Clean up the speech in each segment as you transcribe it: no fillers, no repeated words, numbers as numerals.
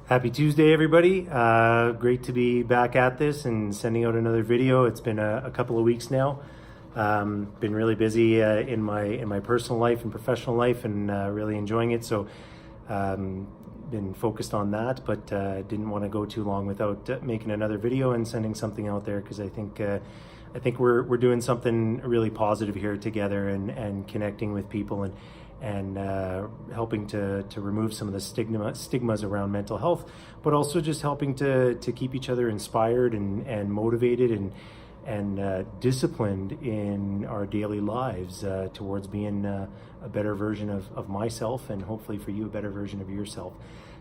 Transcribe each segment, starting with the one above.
Happy Tuesday, everybody. Great to be back at this and sending out another video. It's been a couple of weeks now. Been really busy in my personal life and professional life, and really enjoying it. So, been focused on that, but didn't want to go too long without making another video and sending something out there, because I think we're doing something really positive here together, and connecting with people, and helping to remove some of the stigmas around mental health, but also just helping to keep each other inspired and motivated and disciplined in our daily lives towards being a better version of myself, and hopefully for you a better version of yourself.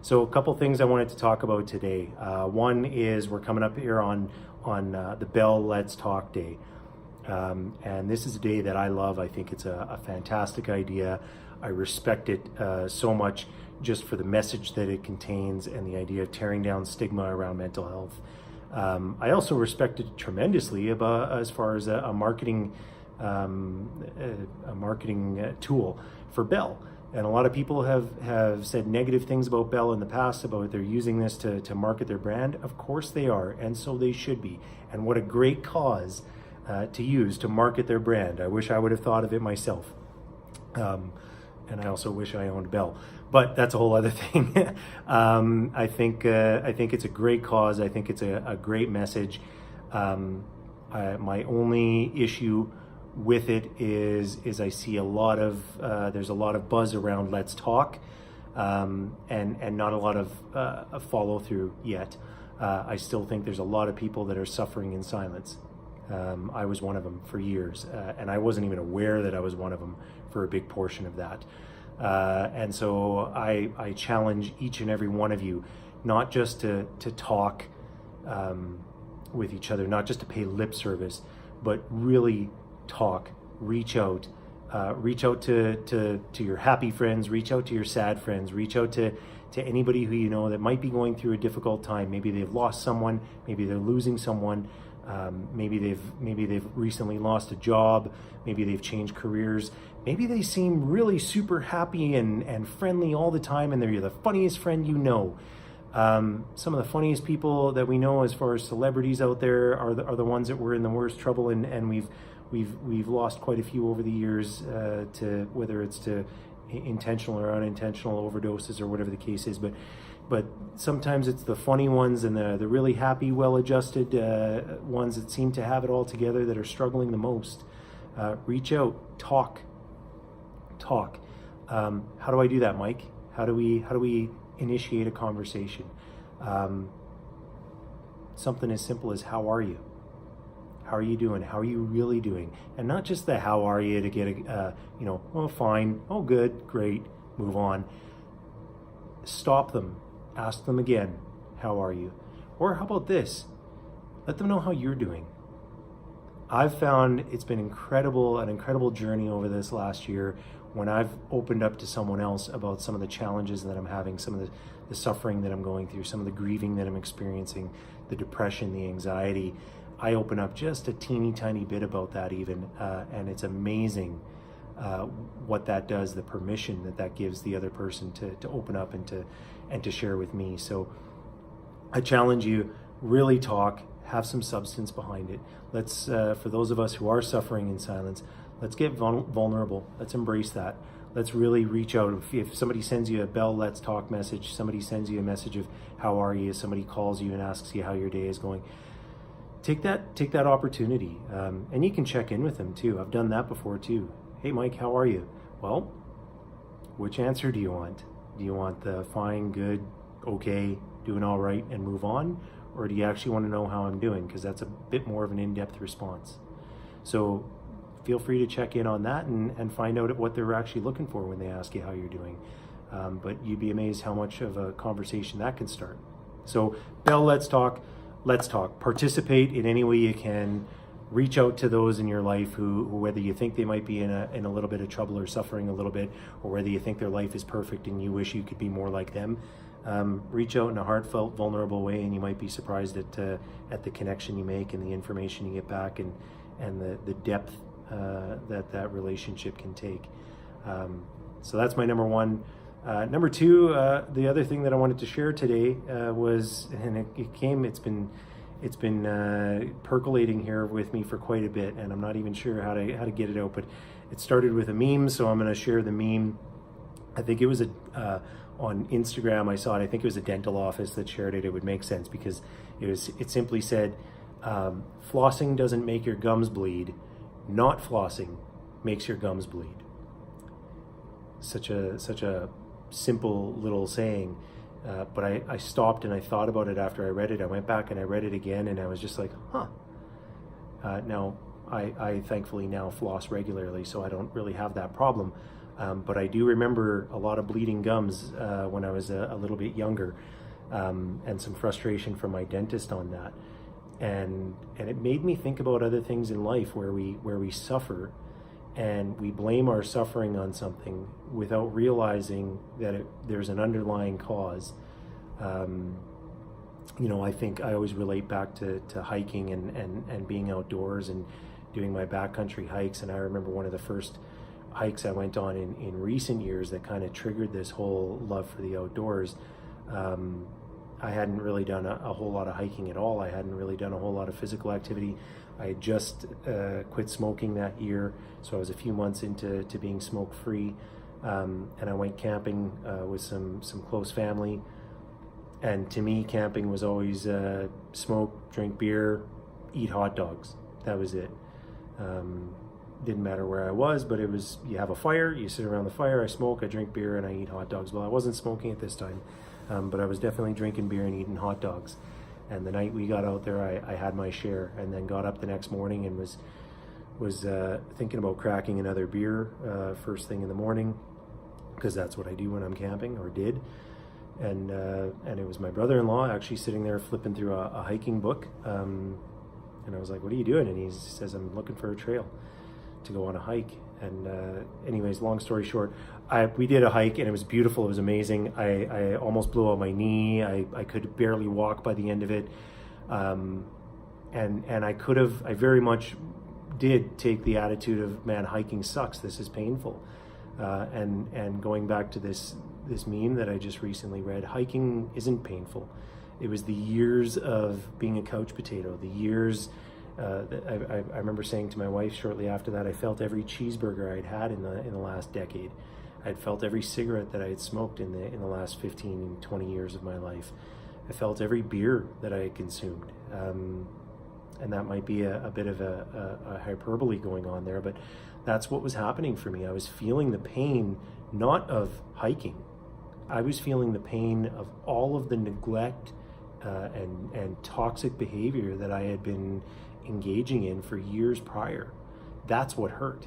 So a couple things I wanted to talk about today. One is we're coming up here on the Bell Let's Talk Day. And this is a day that I love. I think it's a fantastic idea. I respect it so much, just for the message that it contains and the idea of tearing down stigma around mental health. I also respect it tremendously as far as a marketing tool for Bell. And a lot of people have said negative things about Bell in the past, about they're using this to market their brand. Of course they are, and so they should be. And what a great cause to use to market their brand. I wish I would have thought of it myself. And I also wish I owned Bell, but that's a whole other thing. I think it's a great cause. I think it's a great message. My only issue with it is I see there's a lot of buzz around Let's Talk, and not a lot of follow through yet. I still think there's a lot of people that are suffering in silence. I was one of them for years, and I wasn't even aware that I was one of them for a big portion of that. And so I challenge each and every one of you, not just to talk with each other, not just to pay lip service, but really talk, reach out to your happy friends, reach out to your sad friends, reach out to anybody who you know that might be going through a difficult time. Maybe they've lost someone, maybe they're losing someone. Maybe they've recently lost a job, maybe they've changed careers, maybe they seem really super happy and friendly all the time, and they're the funniest friend you know. Some of the funniest people that we know as far as celebrities out there are the ones that were in the worst trouble, and we've lost quite a few over the years, to whether it's to intentional or unintentional overdoses or whatever the case is, but sometimes it's the funny ones and the really happy, well-adjusted ones that seem to have it all together that are struggling the most. Reach out, talk. How do I do that, Mike? How do we initiate a conversation? Something as simple as, how are you? How are you doing? How are you really doing? And not just the how are you to get oh, fine, oh, good, great, move on. Stop them. Ask them again, how are you? Or how about this? Let them know how you're doing. I've found it's been an incredible journey over this last year, when I've opened up to someone else about some of the challenges that I'm having, some of the suffering that I'm going through, some of the grieving that I'm experiencing, the depression, the anxiety. I open up just a teeny tiny bit about that even, and it's amazing what that does, the permission that gives the other person to open up and to share with me. So I challenge you, really talk, have some substance behind it. Let's, for those of us who are suffering in silence, let's get vulnerable. Let's embrace that. Let's really reach out. If somebody sends you a Bell Let's Talk message, somebody sends you a message of how are you, somebody calls you and asks you how your day is going, take that opportunity. And you can check in with them too. I've done that before too. Hey Mike, how are you? Well, which answer do you want? Do you want the fine, good, okay, doing all right and move on? Or do you actually want to know how I'm doing? Because that's a bit more of an in-depth response. So feel free to check in on that and find out what they're actually looking for when they ask you how you're doing. But you'd be amazed how much of a conversation that can start. So Bell, let's talk. Let's talk. Participate in any way you can. Reach out to those in your life who whether you think they might be in a little bit of trouble or suffering a little bit, or whether you think their life is perfect and you wish you could be more like them. Reach out in a heartfelt, vulnerable way, and you might be surprised at the connection you make and the information you get back, and the depth that relationship can take. So that's my number one. Number two, the other thing that I wanted to share today was, and it's been percolating here with me for quite a bit, and I'm not even sure how to get it out. But it started with a meme, so I'm going to share the meme. I think it was on Instagram. I saw it. I think it was a dental office that shared it. It would make sense because it simply said, "Flossing doesn't make your gums bleed. Not flossing makes your gums bleed." Such a simple little saying, but I stopped and I thought about it after I read it. I went back and I read it again, and I was just like, huh. Now, I thankfully now floss regularly, so I don't really have that problem. But I do remember a lot of bleeding gums when I was a little bit younger, and some frustration from my dentist on that. And it made me think about other things in life where we suffer, and we blame our suffering on something without realizing that there's an underlying cause. I think I always relate back to hiking and being outdoors and doing my backcountry hikes. And I remember one of the first hikes I went on in recent years that kind of triggered this whole love for the outdoors. I hadn't really done a whole lot of hiking at all. I hadn't really done a whole lot of physical activity. I had just quit smoking that year, so I was a few months into being smoke-free, and I went camping with some close family. And to me, camping was always smoke, drink beer, eat hot dogs. That was it. Didn't matter where I was, but it was, you have a fire, you sit around the fire, I smoke, I drink beer, and I eat hot dogs. Well, I wasn't smoking at this time, but I was definitely drinking beer and eating hot dogs. And the night we got out there, I had my share, and then got up the next morning and was thinking about cracking another beer first thing in the morning, because that's what I do when I'm camping, or did. And it was my brother-in-law actually sitting there flipping through a hiking book, and I was like, "What are you doing?" And he says, "I'm looking for a trail to go on a hike." And anyways, long story short, we did a hike, and it was beautiful. It was amazing. I almost blew out my knee. I could barely walk by the end of it, and I very much did take the attitude of, man, hiking sucks. This is painful. And going back to this meme that I just recently read, hiking isn't painful. It was the years of being a couch potato, the years. I remember saying to my wife shortly after that, I felt every cheeseburger I'd had in the last decade. I'd felt every cigarette that I had smoked in the last 15, 20 years of my life. I felt every beer that I had consumed. And that might be a bit of a hyperbole going on there, but that's what was happening for me. I was feeling the pain, not of hiking. I was feeling the pain of all of the neglect and toxic behavior that I had been engaging in for years prior. That's what hurt.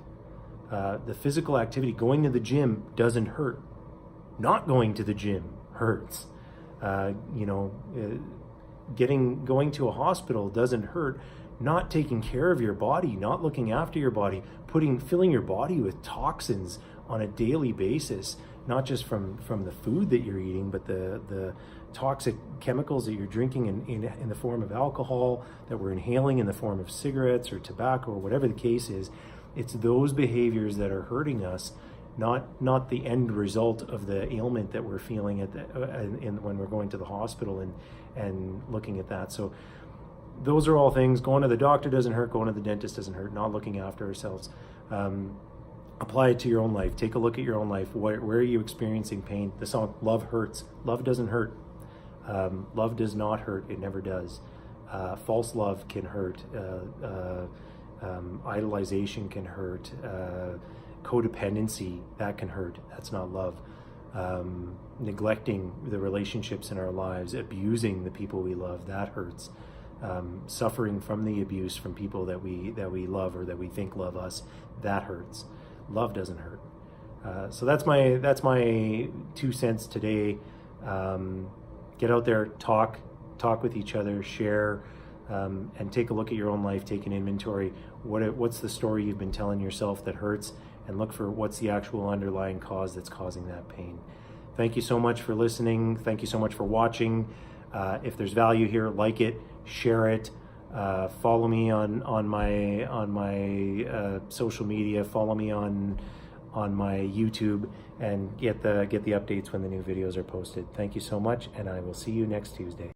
The physical activity, going to the gym, doesn't hurt. Not going to the gym hurts. Going to a hospital doesn't hurt. Not taking care of your body, not looking after your body, filling your body with toxins on a daily basis, not just from the food that you're eating, but the toxic chemicals that you're drinking in the form of alcohol, that we're inhaling in the form of cigarettes or tobacco or whatever the case is. It's those behaviors that are hurting us, not the end result of the ailment that we're feeling when we're going to the hospital and looking at that. So those are all things. Going to the doctor doesn't hurt. Going to the dentist doesn't hurt. Not looking after ourselves. Apply it to your own life. Take a look at your own life. Where are you experiencing pain? The song "Love Hurts." Love doesn't hurt. Love does not hurt. It never does. False love can hurt. Idolization can hurt. Codependency, that can hurt. That's not love. Neglecting the relationships in our lives, abusing the people we love, that hurts. Suffering from the abuse from people that we love or that we think love us, that hurts. Love doesn't hurt. So that's my 2 cents today. Get out there, talk with each other, share, and take a look at your own life. Take an inventory. What's the story you've been telling yourself that hurts, and look for what's the actual underlying cause that's causing that pain. Thank you so much for listening. Thank you so much for watching. If there's value here, like it, share it. Follow me on my social media. Follow me on on my YouTube and get the updates when the new videos are posted. Thank you so much, and I will see you next Tuesday.